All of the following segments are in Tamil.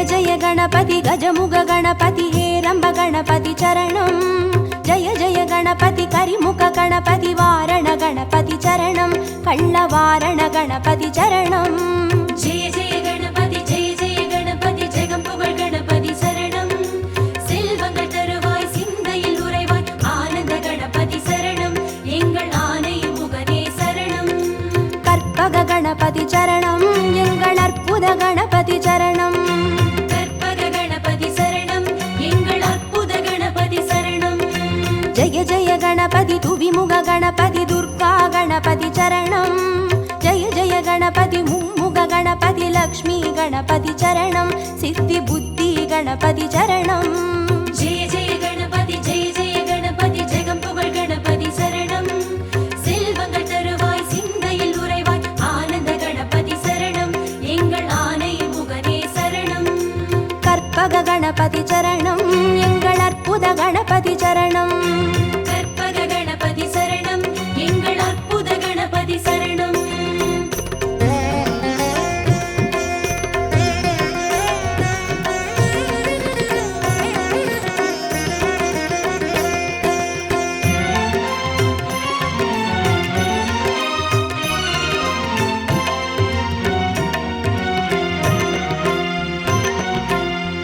जय गणपति गजमुग गणपति हेरंब गणपति चरणं जय जय गणपति करिमुख गणपति वारण गणपति चरणं कल्लवारण गणपति चरणं जय जय गणपति जगம்புகழ் गणपति शरणं செல்வங்கள் தருவாய் சிந்தையில் உறைவாய் ஆனந்த கணபதி சரணம் எங்கள் ஆனை முகனே சரணம் கற்பக गणपति चरणं எங்கள் அற்புத गणपति चरणं जय जय गणपति तुविमुग गणपति दुर्गा गणपति चरणं जय जय गणपति मुम्मुग गणपति लक्ष्मी गणपति चरणं सिद्धि बुद्धि गणपति चरणं जय जय गणपति जगம்புகழ் गणपति शरणं செல்வங்கள் தருவாய் சிந்தையில் உறைவாய் ஆனந்த கணபதி சரணம் எங்கள் ஆனை முகனே சரணம் கற்பக गणपति चरणं எங்கள் அற்புத गणपति चरणं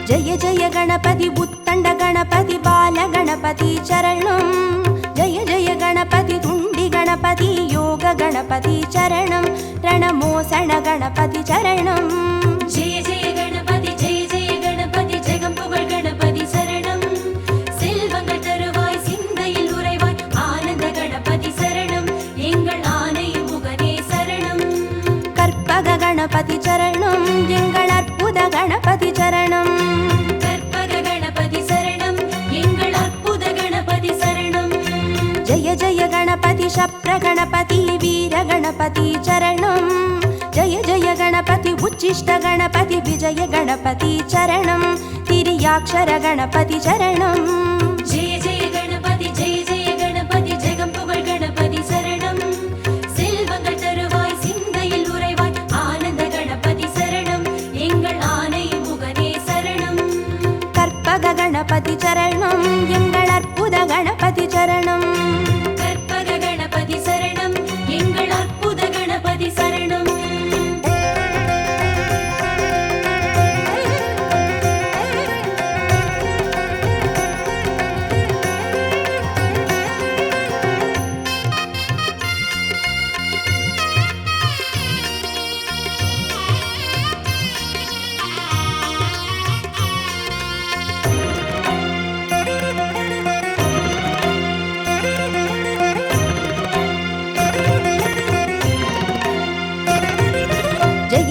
जय जय गणपति उत्तंड गणपति बाल गणपति चरणं जय जय गणपति तुंडी गणपति योग गणपति चरणं रणमोसण गणपति चरणं जय जय गणपति जगம்புகழ் गणपति शरणं செல்வங்கள் தருவாய் சிந்தையில் உறைவாய் ஆனந்த கணபதி சரணம் எங்கள் ஆனை முகனே சரணம் கற்பக गणपति चरणं எங்கள் அற்புத गणपति चरणं जय जय गणपति शप्र गणपति वीर गणपति चरणं जय जय गणपति उच्चिष्ट गणपति विजय गणपति चरणं तिर्याक्षर गणपति चरणं जय जय गणपति जगம்புகழ் गणपति शरणं செல்வங்கள் தருவாய் சிந்தையில் உறைவாய் ஆனந்த கணபதி சரணம் எங்கள் ஆனை முகனே சரணம் கற்பக गणपति चरणं எங்கள் அற்புத गणपति चरणं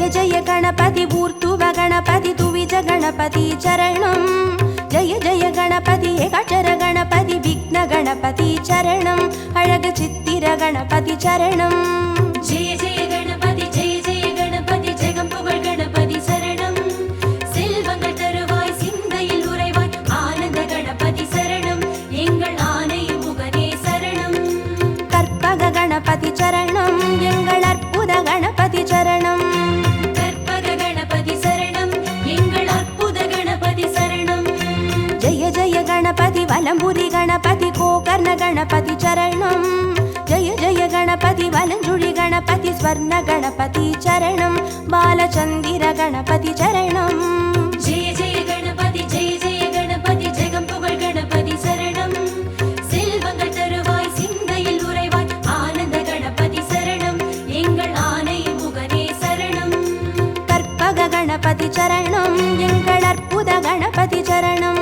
जय गणपति ऊर्ध्व गणपति तुविज गणपति चरणं जय जय गणपति एकाक्षर गणपति विघ्न गणपति चरणं अळग चित्तिर गणपति चरणं जय जय गणपति जगம்புகழ் गणपति शरणं செல்வங்கள் தருவாய் சிந்தையில் உறைவாய் ஆனந்த கணபதி சரணம் எங்கள் ஆனை முகனே சரணம் கற்பக गणपति चरणं எங்கள் அற்புத गणपति चरणं जय जय गणपति वलंबुरी गणपति गोकर्ण गणपति चरणं जय जय गणपति वलंजुळि गणपति स्वर्ण गणपति चरणं बालचंदिर गणपति चरणं जय जय गणपति जगம்புகழ் गणपति शरणं செல்வங்கள் தருவாய் சிந்தையில் உறைவாய் ஆனந்த கணபதி சரணம் எங்கள் ஆனை முகனே சரணம் கற்பக गणपति चरणं எங்கள் அற்புத गणपति चरणं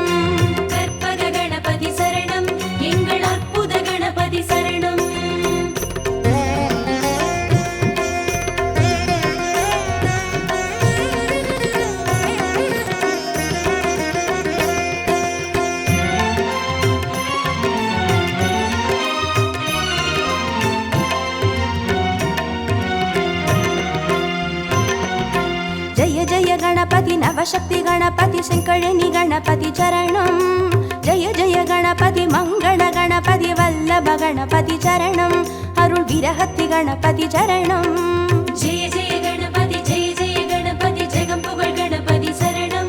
जय जय गणपति नवशक्ति गणपति शंकरनि गणपति चरणं जय जय गणपति मंगल गणपति वल्लभ गणपति चरणं अरुள் विरहति गणपति चरणं जय जय गणपति जगம்புகழ் गणपति शरणं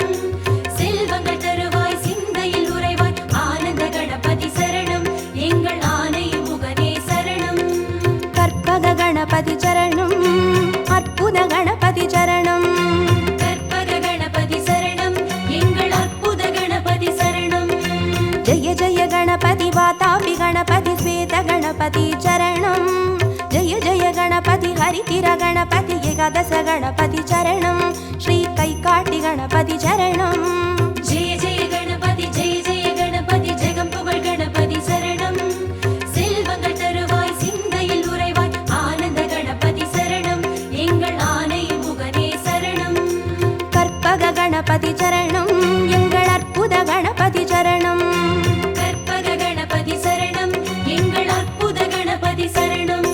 गणपति चरणं जय जय गणपति हरितिर गणपति एकादश गणपति चरणं श्री कैकाटि गणपति चरणं जय जय गणपति जगं पुगழ் गणपति சரணம் செல்வங்கள் தருவாய் சிந்தையில் உறைவாய் ஆனந்த கணபதி சரணம் எங்கள் ஆனை முகனே சரணம் கற்பக गणपति चरणं எங்கள் அற்புத गणपति चरणं கற்பக கணபதி சரணம் எங்கள் அற்புத கணபதி சரணம்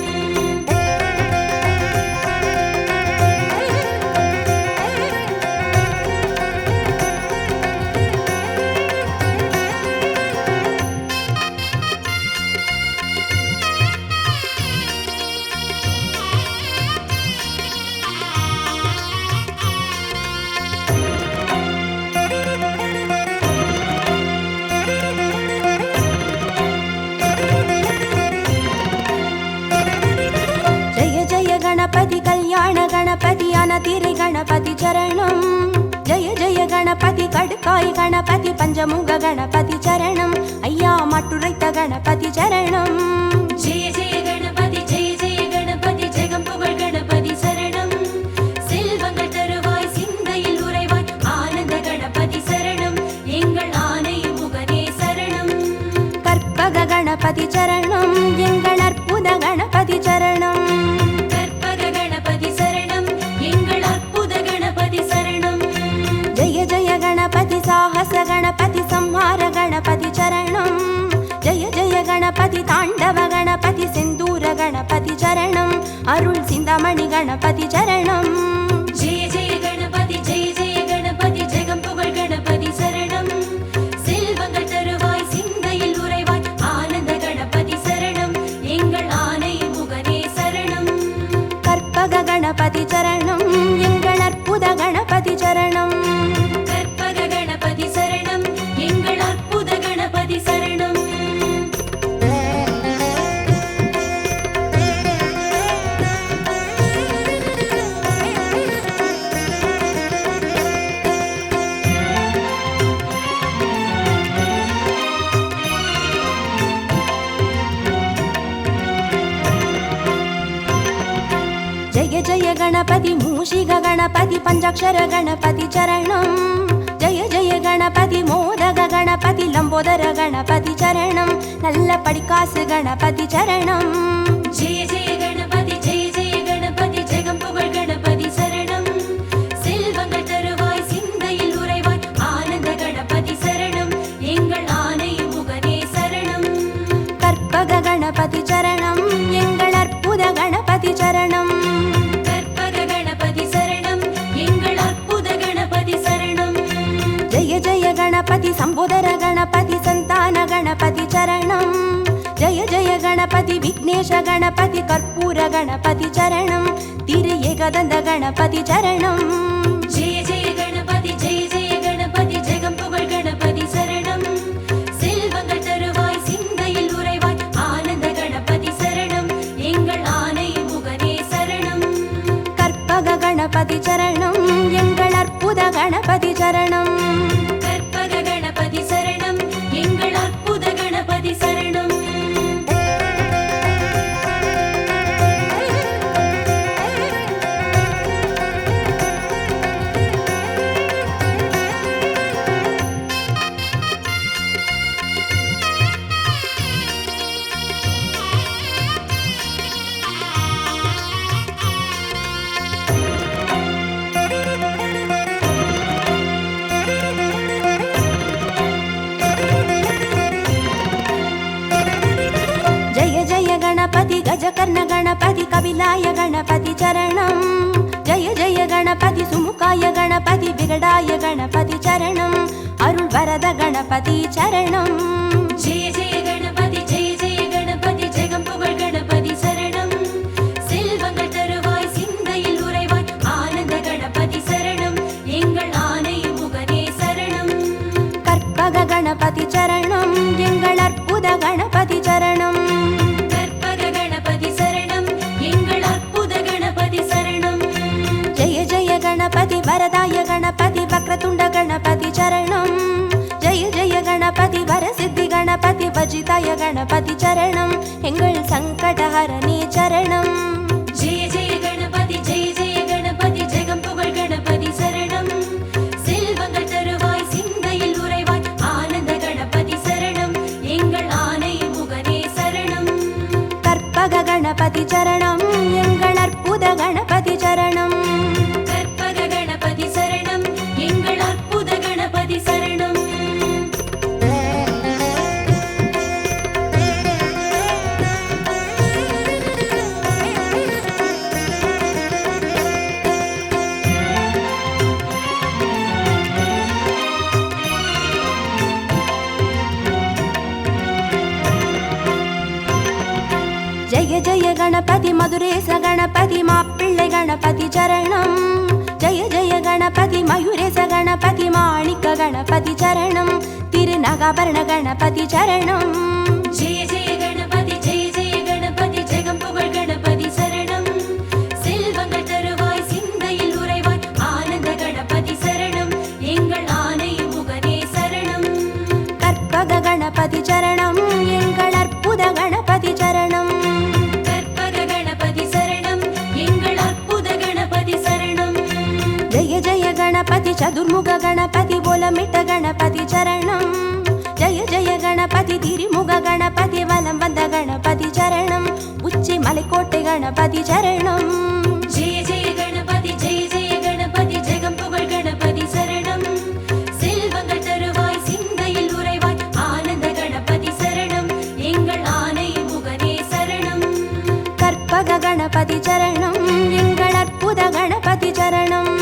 गणपति कल्याण गणपति अनतिरे गणपति चरणं जय जय गणपति कड़काय गणपति पंचमुग गणपति चरणं अय्या मट्टुरैत गणपति चरणं जय जय गणपति जगं पुगழ் गणपति சரணம் செல்வங்கள் தருவாய் சிந்தையில் உறைவாய் ஆனந்த கணபதி சரணம் எங்கள் ஆனை முகனே சரணம் கற்பக गणपति चरणं எங்கள் அற்புத गणपति चरणं जय जय गणपति साहस गणपति संहार गणपति चरणं जय जय गणपति तांडव गणपति सिंदूर गणपति चरणं अरुள் சிந்தாமணி गणपति चरणं जय जय गणपति जगं पुगழ் गणपति சரணம் செல்வங்கள் தருவாய் சிந்தையில் உறைவாய் ஆனந்த கணபதி சரணம் எங்கள் ஆனை முகனே சரணம் கற்பக गणपति चरणं எங்கள் அற்புத गणपति चरणं கற்பக கணபதி சரணம் எங்கள் அற்புத கணபதி சரணம் जय जय गणपति मूषिक गणपति पंचाक्षर गणपति चरणं जय जय गणपति मोदक गणपति लंबोदर गणपति चरणं नल्ल पडिकासु गणपति चरणं जय जय गणपति जगं पुगழ் गणपति சரணம் செல்வங்கள் தருவாய் சிந்தையில் உறைவாய் ஆனந்த கணபதி சரணம் எங்கள் ஆனை முகனே சரணம் கற்பக गणपति चरणं எங்கள் அற்புத गणपति चरणं கற்பக கணபதி சரணம் எங்கள் அற்புத கணபதி சரணம் जय जय गणपति संबोधर गणपति संतान गणपति चरणं जय जय गणपति विघ्नेश गणपति कर्पूर गणपति चरणं तिरु एकदन्त गणपति चरणं जय जय गणपति जगं पुगழ் गणपति சரணம் செல்வங்கள் தருவாய் சிந்தையில் உறைவாய் ஆனந்த கணபதி சரணம் எங்கள் ஆனை முகனே சரணம் கற்பக गणपति चरणं எங்கள் அற்புத गणपति चरणं கற்பக கணபதி சரணம் எங்கள் அற்புத கணபதி சரணம் गणपति गजकर्ण गणपति कपिलाय गणपति चरणं जय जय गणपति सुमुखाय गणपति विगडाय गणपति चरणं अरुள் वरद गणपति चरणं जय जय गणपति जगं पुगழ் गणपति சரணம் செல்வங்கள் தருவாய் சிந்தையில் உறைவாய் ஆனந்த கணபதி சரணம் எங்கள் ஆனை முகனே சரணம் கற்பக गणपति चरणं எங்கள் அற்புத गणपति चरणं गणपति वरदाय गणपति वक्रतुंड गणपति चरणं जय जय गणपति वरसिद्धि गणपति சர்வஜிதாய கணபதி சரணம் எங்கள் சங்கடஹரணே சரணம். ஜெய ஜெய கணபதி ஜெய ஜெய கணபதி ஜெகம் புகழ் கணபதி சரணம். செல்வங்கள் தருவாய் சிந்தையில் உறைவாய் ஆனந்த கணபதி சரணம் எங்கள் ஆனை முகனே சரணம். கற்பக கணபதி சரணம் எங்கள் அற்புத கணபதி சரணம். கற்பக கணபதி சரணம் எங்கள் அற்புத கணபதி சரணம். ஜெய ஜெய கணபதி மதுரேச கணபதி மாப்பிள்ளை கணபதி சரணம். ஜெய ஜெய கணபதி மயூரேச கணபதி மாணிக்க கணபதி சரணம். திருநகாபரண கணபதி சரணம். ஜெய ஜெய கணபதி ஜெய ஜெய கணபதி ஜெகம் புகழ் கணபதி சரணம். செல்வங்கள் தருவாய் சிந்தையில் உறைவாய் ஆனந்த கணபதி சரணம் எங்கள் ஆனை முகனே சரணம். கற்பக கணபதி சரணம் எங்கள் அற்புத கணபதி சரணம். கற்பக கணபதி சரணம் எங்கள் அற்புத கணபதி சரணம். ஜெய ஜெய கணபதி சதுர்முக கணபதி போலமிட்ட கணபதி சரணம். ஜெய ஜெய கணபதி திரிமுக கணபதி வலம் வந்த கணபதி சரணம். உச்சி மலைக்கோட்டை கணபதி சரணம். ஜெய ஜெய கணபதி ஜெய ஜெய கணபதி ஜெகம் புகழ் கணபதி சரணம். செல்வங்கள் தருவாய் சிந்தையில் உறைவாய் ஆனந்த கணபதி சரணம் எங்கள் ஆனை முகனே சரணம். கற்பக கணபதி சரணம் எங்கள் அற்புத கணபதி சரணம்.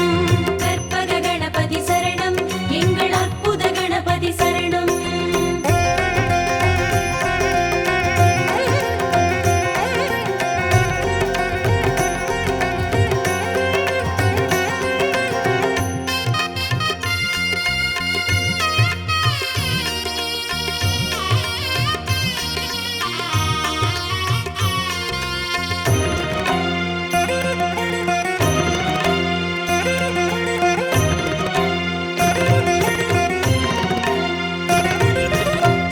கற்பக கணபதி சரணம் எங்கள் அற்புத கணபதி சரணம்.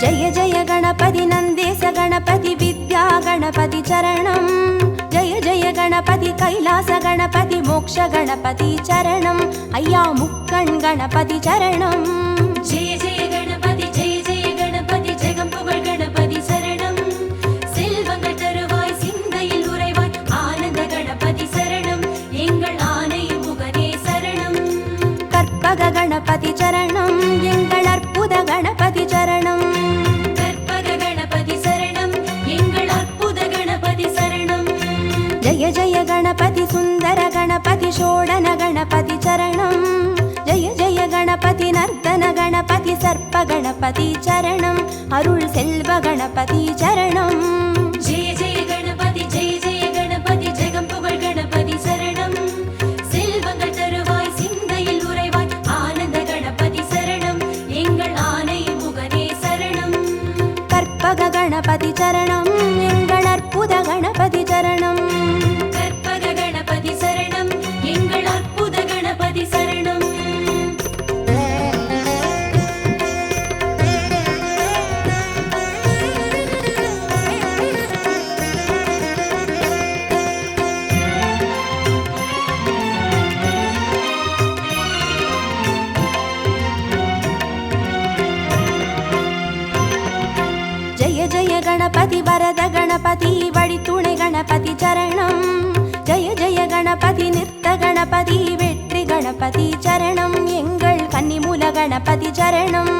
ஜெய ஜெய கணபதி நந்தேச கணபதி வித்யா கணபதி சரணம். ஜெய ஜெய கணபதி கைலாச கணபதி மோக்ஷ கணபதி சரணம். ஐயா முக்கண் கணபதி சரணம். ஜெய ஜெய கணபதி ஜெய ஜெய கணபதி ஜெகம் புகழ் கணபதி சரணம். செல்வங்கள் தருவாய் சிந்தையில் உறைவாய் ஆனந்த கணபதி சரணம் எங்கள் ஆனை முகனே சரணம். கற்பக கணபதி சரணம் எங்கள் அற்புத கணபதி சரணம். கற்பக கணபதி சரணம் எங்கள் அற்புத கணபதி சரணம். ஜெய ஜெய கணபதி சுந்தர கணபதி சோடன கணபதி சரணம். ஜெய ஜெய கணபதி நர்த்தன கணபதி சர்ப்ப கணபதி சரணம். அருள் செல்வ கணபதி சரணம். ஜெய ஜெய கணபதி ஜெய ஜெய கணபதி ஜெகம் புகழ் கணபதி சரணம். செல்வங்கள் தருவாய் சிந்தையில் உறைவாய் ஆனந்த கணபதி சரணம் எங்கள் ஆனை முகனே சரணம். கற்பக கணபதி சரணம் எங்கள் அற்புத கணபதி சரணம். கற்பக கணபதி சரணம் எங்கள் அற்புத கணபதி சரணம். ஜெய ஜெய கணபதி வரத கணபதி வழித்துணை கணபதி சரணம். ஜெய ஜெய கணபதி நிறுத்த கணபதி வெற்றி கணபதி சரணம் எங்கள் கன்னிமூல கணபதி சரணம்.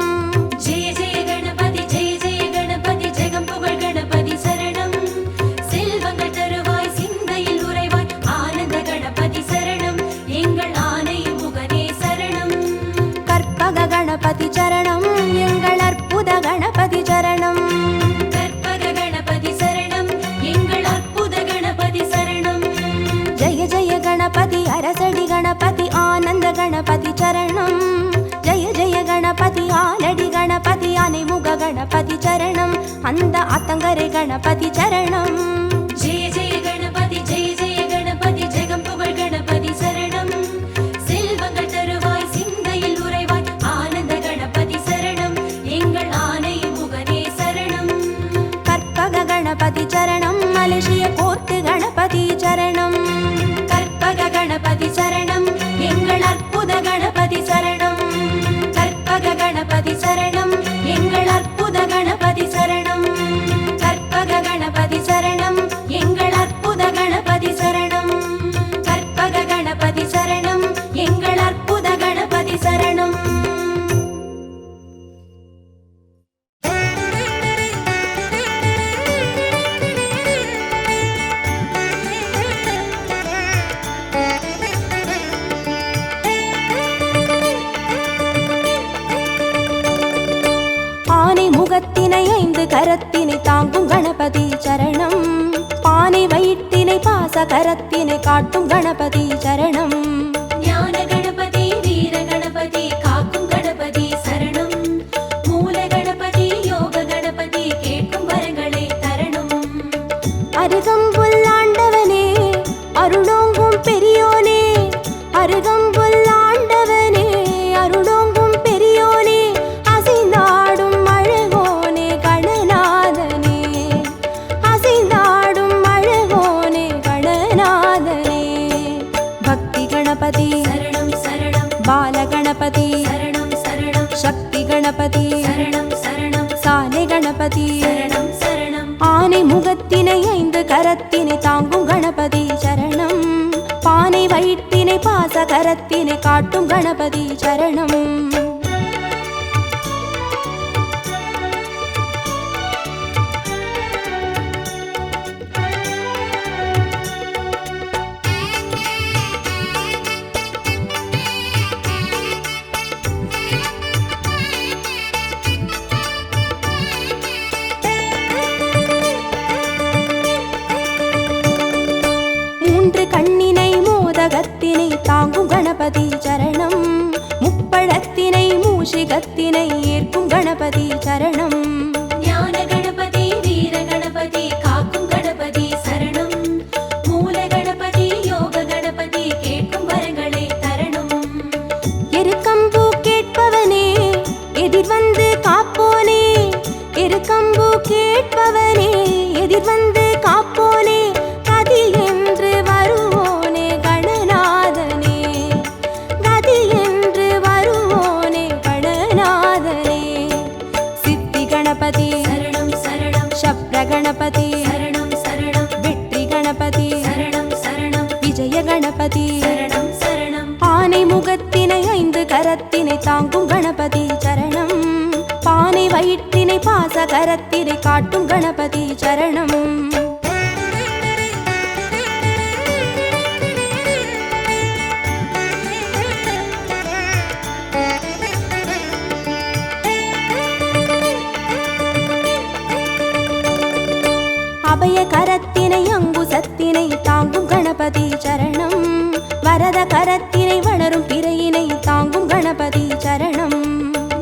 ஜெய ஜெய கணபதி ஜெய ஜெய கணபதி ஜெகம் புகழ் கணபதி சரணம். செல்வங்கள் தருவாய் சிந்தையில் உறைவாய் ஆனந்த கணபதி சரணம் எங்கள் ஆனை முகனே சரணம். கற்பக கணபதி சரணம் எங்கள் அற்புத கணபதி சரணம். கற்பக கணபதி சரணம் எங்கள் அற்புத கணபதி சரணம். ஜெய ஜெய கணபதி அரசடி கணபதி ஆனந்த கணபதி சரணம். ஜெய ஜெய கணபதி ஆலடி கணபதி அனைமுக கணபதி சரணம். அந்த ஆத்தங்கரை கணபதி சரணம். ஜெய ஜெய கணபதி ஜெய ஜெய கணபதி ஜெகம் புகழ் கணபதி சரணம். செல்வங்கள் தருவாய் சிந்தையில் உறைவாய் ஆனந்த கணபதி சரணம் எங்கள் ஆனை முகனே சரணம். முகத்தினை 5 கரத்தினை தாங்கும் கணபதி சரணம். பானை வயிற்றினை பாச கரத்தினை காட்டும் கணபதி சரணம். ஞான கணபதி வீர கணபதி காக்கும் கணபதி சரணம். மூல கணபதி யோக கணபதி கேட்கும் வரங்களை தரணும். அருகம்புல் ஆண்டவனே அருளோங்கும் பெரியோனே, அருகம்புல் ஆண்டவனே அருளோங்கும் பெரியோனே, அசைந்தாடும் அழகோனே கணநாதனே, அசைந்தாடும் அழகோனே கணநாதனே. பக்தி கணபதி சரணம் சரணம். பால கணபதி சரணம் சரணம். சக்தி கணபதி சரணம் சரணம். சாலை கணபதி சரணம் சரணம். ஆனை முகத்தினை 5 கரத்தினை தாங்கும் கணபதி சரணம். பானை வயிற்றினை பாச கரத்தினை காட்டும் கணபதி சரணம். கண்ணினை மோதகத்தினை தாங்கும் கணபதி சரணம். முப்பழத்தினை மூஷிகத்தினை ஏற்கும் கணபதி சரணம். ஞான கணபதி வீர கணபதி காக்கும் கணபதி சரணம். மூல கணபதி யோக கணபதி கேட்கும் வரங்களை தரணும். எருக்கம்பூ கேட்பவனே எதிர்வந்து காப்போனே, எருக்கம்பூ கேட்பவனே எதிர்வந்து காப்போனே, கதி என்று வருவோனே கணநாதனே, கதி என்று வருவோனே கணநாதனே. சித்தி கணபதி சரணம் சரணம். சப்ர கணபதி சரணம் சரணம். வெற்றி கணபதி சரணம் சரணம். விஜய கணபதி சரணம் சரணம். ஆனை முகத்தினை 5 கரத்தினை தாங்கும் கணபதி சரணம். பானை வயிற்றினை பாச கரத்தினை காட்டும் கணபதி சரணம். அபய கரத்தினை அங்குசத்தினை தாங்கும் கணபதி சரணம். வரத கரத்தினை வளரும் பிறையினை தாங்கும் கணபதி சரணம்.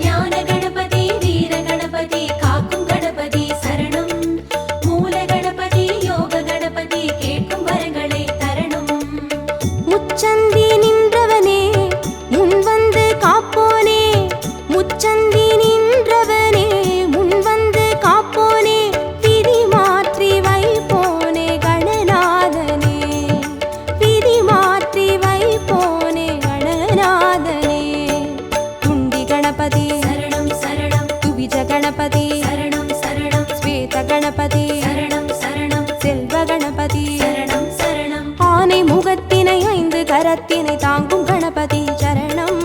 ஞான கணபதி வீர கணபதி காக்கும் கணபதி சரணம். மூல கணபதி யோக கணபதி கேட்கும் வரங்களை தரணும். முச்சந்தி நின்றவனே முன்வந்து காப்போனே, முச்சந்தி நின்றவனே முன்வந்து காப்போனே, விதி மாற்றி வைப்போனே கணநாதனே, விதி மாற்றி வைப்போனே கணநாதனே. துண்டி கணபதி சரணம் சரணம். துவிஜ கணபதி சரணம் சரணம். ஸ்வேத கணபதி சரணம் சரணம். செல்வ கணபதி சரணம் சரணம். ஆனை முகத்தினை 5 கரத்தினை தாங்கும் கணபதி சரணம்.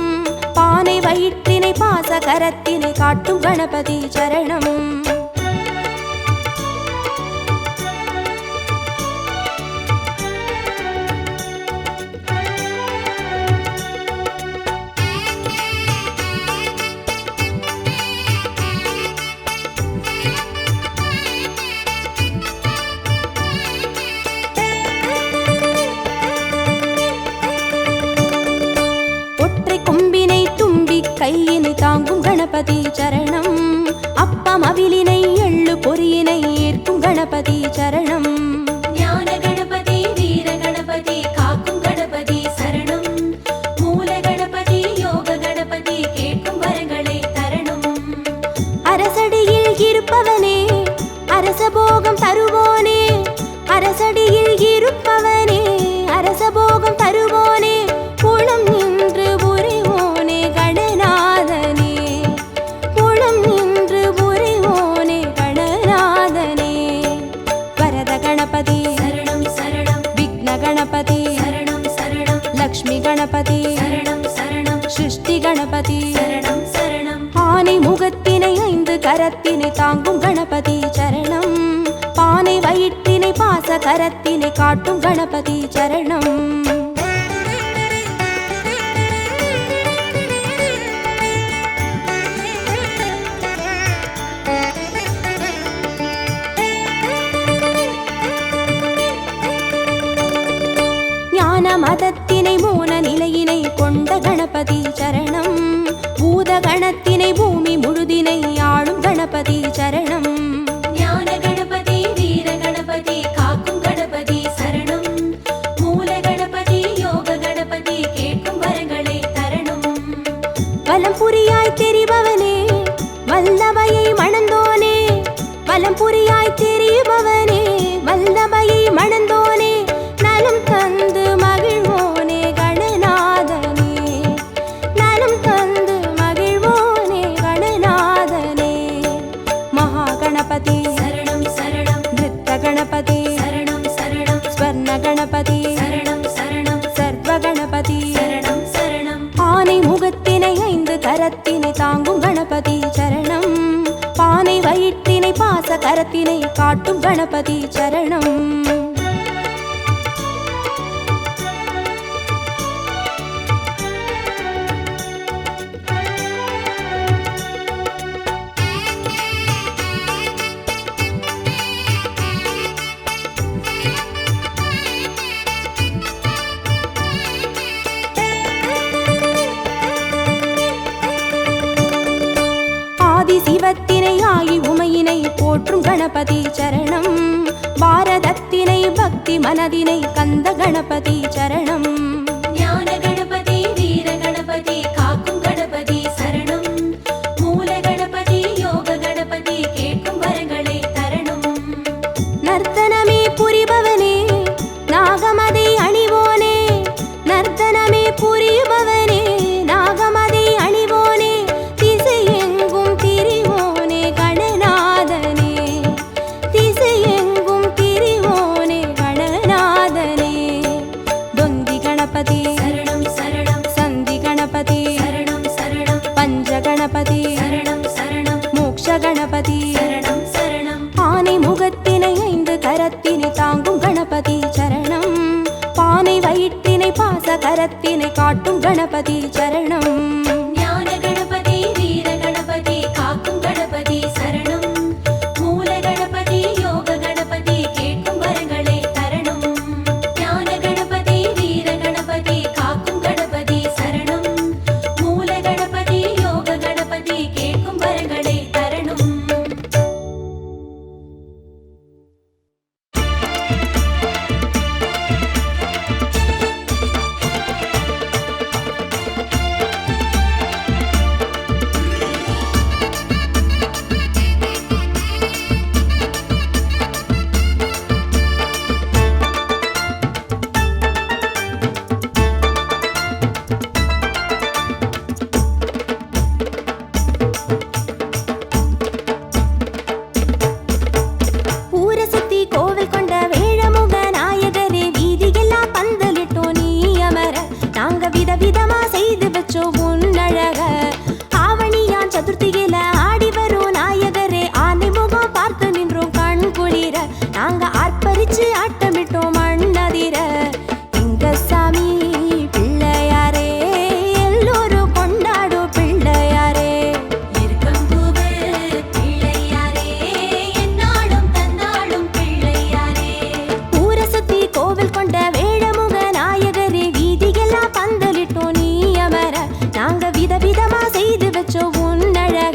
பானை வயிற்றினை பாச கரத்தினை காட்டும் கணபதி சரணம். ஒற்றை கொம்பினை தும்பி கையினை தாங்கும் கணபதி சரணம். அப்பம் அவிலினை எள்ளு பொறியினை ஏற்கும் கணபதி சரணம். ஞான கணபதி வீர கணபதி காக்கும் கணபதி சரணம். மூல கணபதி யோக கணபதி கேட்கும் வரங்களை தரணும். அரசடியில் இருப்பவனே அரசபோகம் தருவோனே, அரசடியில் இருப்பவனே அரசபோகம் தருவோனே, குளம் நின்று புரிவோனே கணநாதனே, குளம் நின்று புரிவோனே கணநாதனே. வரத கணபதி சரணம் சரணம். விக்ன கணபதி சரணம் சரணம். லக்ஷ்மி கணபதி சரணம் சரணம். சிருஷ்டி கணபதி சரணம் சரணம். ஆனை முகத்தினை 5 கரத்தினை தாங்கும் கணபதி சரணம். பானை வயிற்றினை பாச கரத்தினை காட்டும் கணபதி சரணம். நிலையினை கொண்ட கணபதி சரணம். பூத கணத்தினை பூமி முழுதினை ஆளும் கணபதி சரணம். ஞான கணபதி வீர கணபதி காக்கும் கணபதி சரணம். மூல கணபதி யோக கணபதி கேட்கும் வரங்களை தரணும். வலம் புரியாய் தெரிபவனே வல்லமையை மணந்தோனே, வலம் புரியாய் தெரிபவனே வல்லமையை மணந்தோனே, நலம் தந்து மகிழ்வோனே கணநாதனே, நலம் தந்து மகிழ்வோனே கணநாதனே. மகா கணபதி சரணம் சரணம். நித்த கணபதி சரணம் சரணம். ஸ்வர்ண கணபதி சரணம் சரணம். சர்வ கணபதி சரணம் சரணம். ஆனை முகத்தினை 5 கரத்தினை தாங்கும் கணபதி சரணம். பானை வயிற்றினை பாச கரத்தினை காட்டும் கணபதி சரணம். ஆதி சிவத்தினை ஆகி உமையினை போற்றும் கணபதி சரணம். பாரதத்தினை பக்தி மனதினை கந்த கணபதி சரணம். ஞான கணபதி வீர கணபதி காக்கும் கணபதி சரணம். மூல கணபதி யோக கணபதி கேட்கும் வரங்களை தரணும். நர்த்தனமே புரிபவனே நாகமதை அணிவோனே, நர்த்தனமே புரிபவனே நாகமதை அணிவோனே, திசையெங்கும் திரிவோனே கணநாதனே, திசையெங்கும் திரிவோனே கணநாதனே. தொந்தி கணபதி சரணம் சரணம். சந்தி கணபதி சரணம் சரணம். பஞ்ச கணபதி சரணம் சரணம். மோக்ஷ கணபதி சரணம் சரணம். ஆனை முகத்தினை 5 கரத்தினை தாங்கும் கணபதி சரணம். பானை வயிற்றினை பாச கரத்தினை காட்டும் கணபதி சரணம். ஞான கணபதி வீர கணபதி காக்கும் கணபதி சரணம். மூல கணபதி யோக கணபதி கேட்கும் வரங்களை தரணும். ஞான கணபதி வீர கணபதி காக்கும் கணபதி சரணம். மூல கணபதி யோக கணபதி கேட்கும் வரங்களை தரணும். ஊரசுத்தி கோவில் கொண்ட வேழமுக நாயகரே, வீதியெல்லாம் பந்தலிட்டோம் நீ அமர, நாங்க விதவிதமா செய்து வச்சோம் உன்னழக. ஆவணியான் சதுர்த்தியில ஆடி வரும் நாயகரே, ஆனை முகம் பார்த்து நின்றோம் கண் குளிர, நாங்க ஆர்ப்பரிச்சு ஆட்டமிட்டோம் மண்ணதிர. எங்க சாமி பிள்ளையாரே எல்லோரும் கொண்டாடும் பிள்ளையாரே. இருக்கம்பூவு பிள்ளையாரே என்னாலும் தன்னாலும் பிள்ளையாரே. ஊரை சுத்தி கோவில் கொண்ட வேழமுக நாயகரே, வீதியெல்லாம் பந்தலிட்டோம் நீ அமர, நாங்க விதவிதமா செய்து வச்சோம் உன்னழக.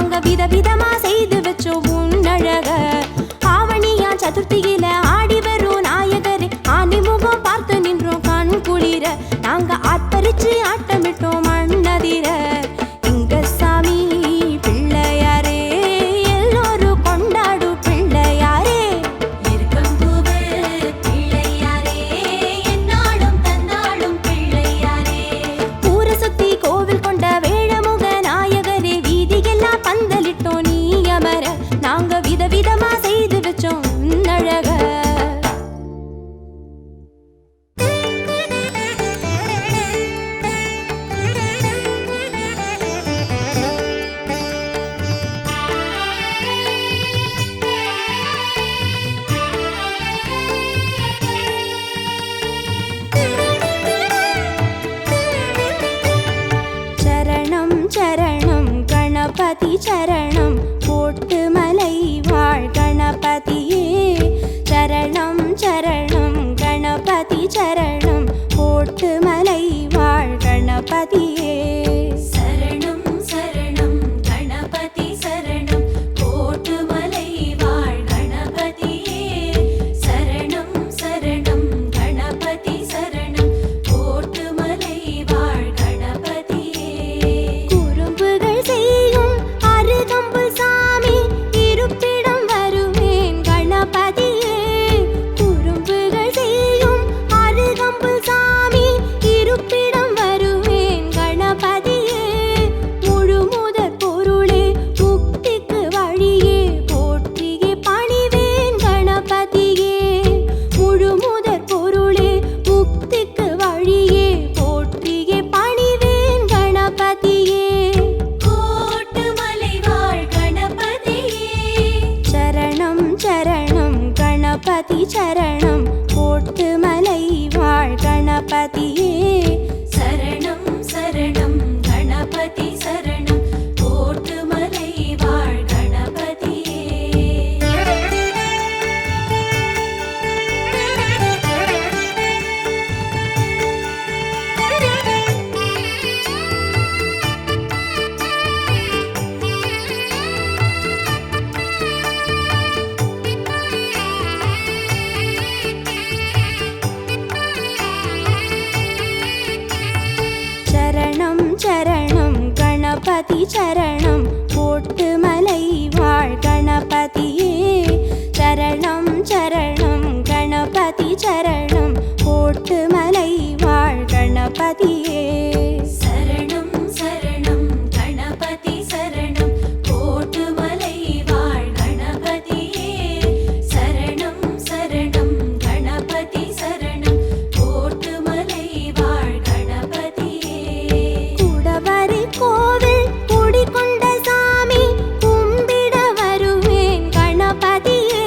நாங்க விதவிதமா செய்து வச்சோம் உன்னழக. ஆவணியா சதுர்த்தியில ஆடி வரும் நாயகரே, ஆண்டி முகம் பார்த்து நின்றோம் கண் குளிர. நாங்க ஆர்ப்பரிச்சு ஆட்டமிட்டோம் மண்ணதிர. எங்க சாமி பிள்ளையாரே, எல்லோரும் கொண்டாடும் பிள்ளையாரே. இருக்கம்பூவு பிள்ளையாரே, என்னாலும் தன்னாலும் பிள்ளையாரே. ஊரை சுத்தி கோவில் கொண்ட வேழமுக நாயகரே, வீதியெல்லாம் பந்தலிட்டோம் நீ அமர. நாங்க விதவிதமா செய்து வச்சோம் உன்னழக. சரணம் சரணம் கணபதி சரணம், போட்டு மலை வாழ் கணபதியே. சரணம் சரணம் கணபதி சரணம், போட்டு மலை வாழ் கணபதியே. சரணம் சரணம் கணபதி சரணம், கோட்டுமலை வாழ் கணபதியே. சரணம் சரணம் கணபதி சரணம், கோட்டுமலை வாழ் கணபதியே. குறும்புகள் செய்யும் அருகம்புல் சாமி, இருப்பிடம் வருவேன் கணபதியே. குறும்புகள் செய்யும் அருகம்புல் சாமி, இருப்பிடம் வருவேன் கணபதியே. முழுமுதற் பொருளே முக்திக்கு வழியே, போற்றியே பணிவேன் கணபதியே. முழுமுதற் பொருளே முக்திக்கு வழியே, போற்றியே பணிவேன் கணபதியே. கோட்டுமலை வாழ் கணபதியே. சரணம் சரணம் கணபதி சரணம், போட்டு மலை வாழ் கணபதியே. சரணம் சரணம் கணபதி சரணம், கோட்டுமலை வாழ் கணபதியே. சரணம் சரணம் கணபதி சரணம், போட்டு மலை வாழ் கணபதியே. சரணம் சரணம் கணபதி சரணம், போட்டு மலை வாழ் கணபதியே. சரணம் சரணம் கணபதி சரணம், கோட்டுமலை வாழ் கணபதியே. சரணம் சரணம் கணபதி சரணம், கோட்டுமலை வாழ் கணபதியே. குடவரை கோவில் குடிகொண்ட சாமி, கும்பிட வருவேன் கணபதியே.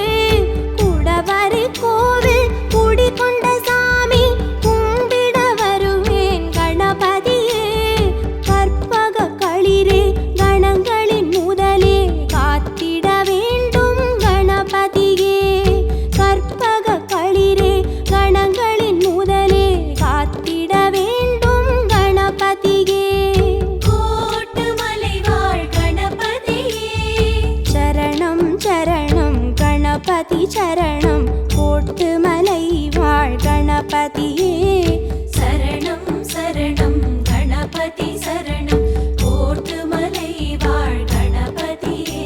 குடவரை கோவில் குடிகொண்ட சாமி, கும்பிட வருவேன் கணபதியே. கற்பக களிரே கணங்களின் முதலே, காத்திட வேண்டும் கணபதியே. கற்பக களிரே கணங்களின் முதலே, காத்திட வேண்டும் கணபதியே. கோட்டுமலை வாழ் கணபதியே. சரணம் சரணம் கணபதி சரணம், போட்டு மலை வாழ் கணபதியே. சரணம் சரணம் கணபதி சரணம், கோட்டுமலை வாழ் கணபதியே.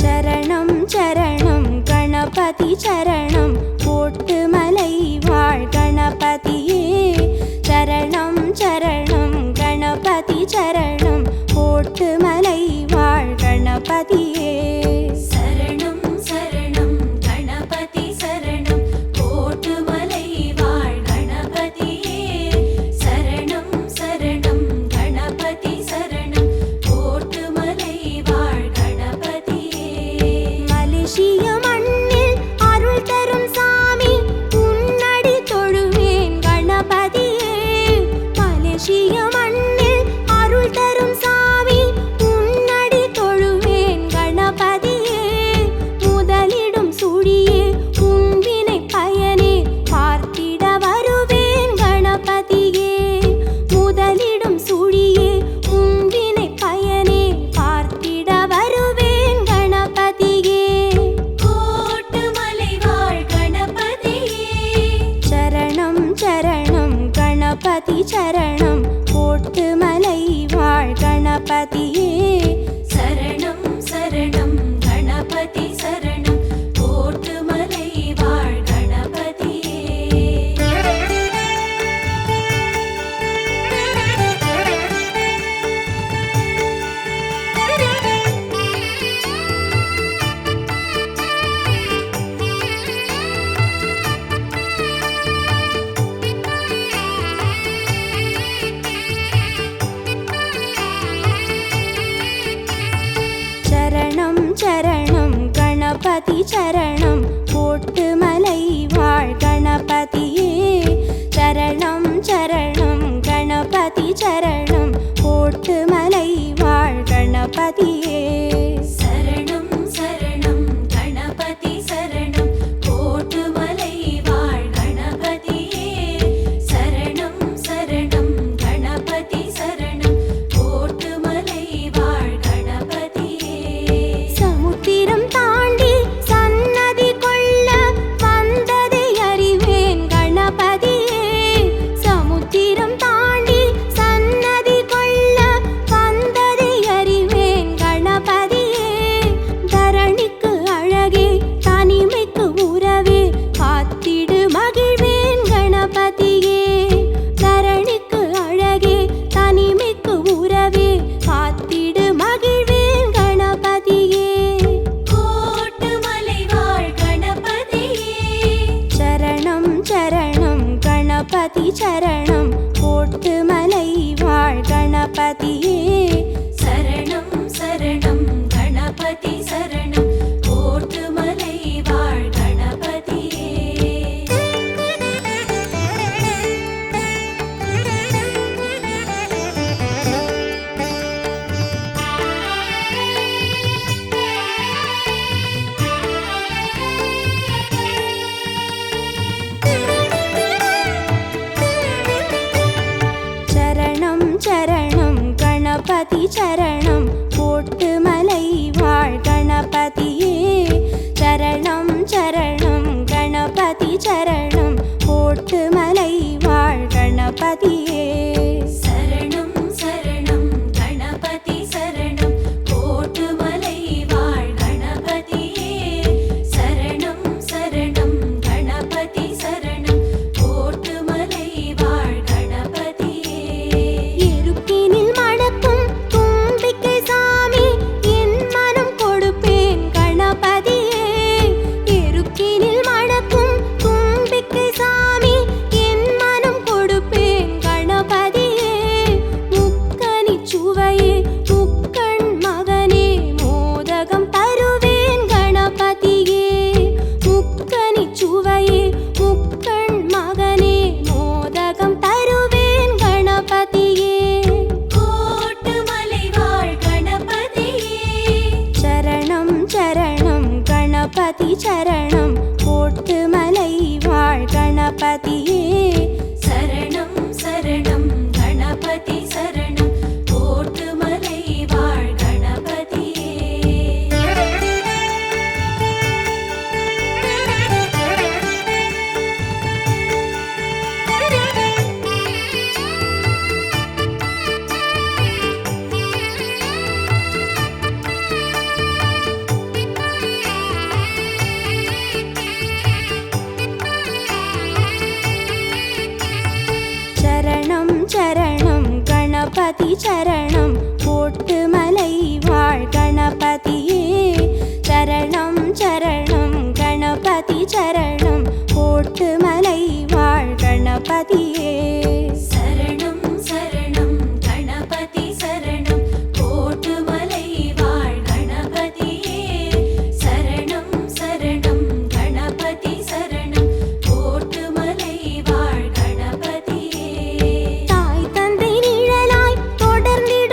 சரணம் சரணம் கணபதி சரணம், போட்டு மலை வாழ் கணபதியே. சரணம் சரணம் கணபதி சரணம், போட்டு மலை வாழ் கணபதியே. சரணம் சரணம் கணபதி சரணம், கோட்டுமலை வாழ் கணபதியே. சரணம் சரணம் கணபதி சரணம், கோட்டுமலை வாழ் கணபதியே. மலேசிய மண்ணில் அருள் தரும் சாமி, உன்னடி தொழுவேன் கணபதியே. மலேசிய கணபதியே சரணம் சரணம் கணபதி சரணம் கோட்டுமலை வாழ் கணபதியே சரணம் சரணம் கணபதி சரணம் கோட்டுமலை வாழ் கணபதியே சரணம் சரணம் கணபதி சரணம் கோட்டுமலை வாழ் கணபதியே சரணம் சரணம் கணபதி சரணம் கோட்டுமலை வாழ் கணபதியே சரணம் சரணம் கணபதி சரணம் கோட்டுமலை வாழ் கணபதியே சமுத்திரம் தாண்டி சன்னதி கொள்ள வந்ததை அறிவேன் கணபதியே சமுத்திரம் தாண்டி சன்னதி கொள்ள வந்ததை அறிவேன் கணபதியே தரணிக்கு அழகே தனிமைக்கு உறவே காத்திடு மகிழ்வேன் கணபதியே தரணிக்கு அழகே தனிமைக்கு உறவே காத்திடு மகிழ்வேன் கணபதியே கோட்டுமலை வாழ் கணபதியே சரணம் சரணம் கணபதி சரணம் கோட்டுமலை வாழ் கணபதியே சரணம் சரணம் கணபதி சரணம் கோட்டுமலை வாழ் கணபதியே சரணம் சரணம் கணபதி சரணம் கோட்டுமலை வாழ் கணபதியே சரணம் சரணம் கணபதி சரணம் கோட்டுமலை வாழ் கணபதியே சரணம் சரணம் கணபதி சரணம் கோட்டுமலை வாழ் கணபதியே சரணம் சரணம் கணபதி சரணம் கோட்டுமலை வாழ் கணபதியே இருப்பினில் மணக்கும் தும்பிக்கை சாமி என் மனம் கொடுப்பேன் கணபதியே இருக்கினில் மணக்கும் தும்பிக்கை சாமி என் மனம் கொடுப்பேன் கணபதியே முக்கனி சுவையே முக்கண் மகனே மோதகம் தருவேன் கணபதியே முக்கனி சுவையே முக்கண் மகனே மோதகம் தருவேன் கணபதியே கோட்டுமலை வாழ் கணபதியே சரணம் சரணம் கணபதி சரணம் கோட்டுமலை வாழ் கணபதியே சரணம் சரணம் கணபதி சரணம் கோட்டுமலை வாழ் கணபதியே சரணம் சரணம் கணபதி சரணம் கோட்டுமலை வாழ் கணபதியே சரணம் சரணம் கணபதி சரணம் கோட்டுமலை வாழ் கணபதியே சரணம் சரணம் கணபதி சரணம் கோட்டுமலை வாழ் கணபதியே சரணம் சரணம் கணபதி சரணம் கோட்டுமலை வாழ் கணபதியே தாய் தந்தை நிழலாய் தொடர்ந்திடும்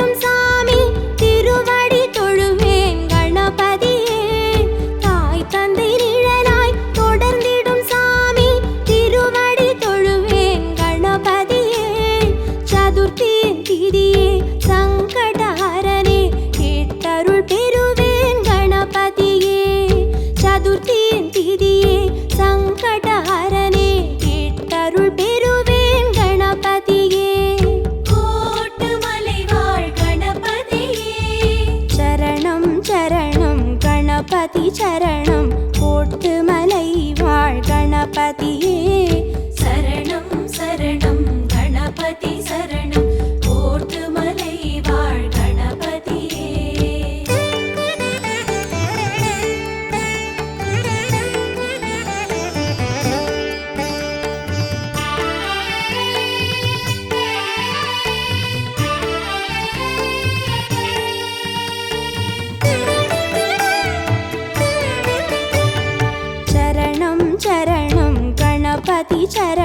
கணபதி சரணம் கோட்டுமலை வாழ் கணபதியே சரணம் சரணம் கணபதி சரணம் கோட்டுமலை வாழ் கணபதியே சரணம் சரணம் கணபதி சரணம்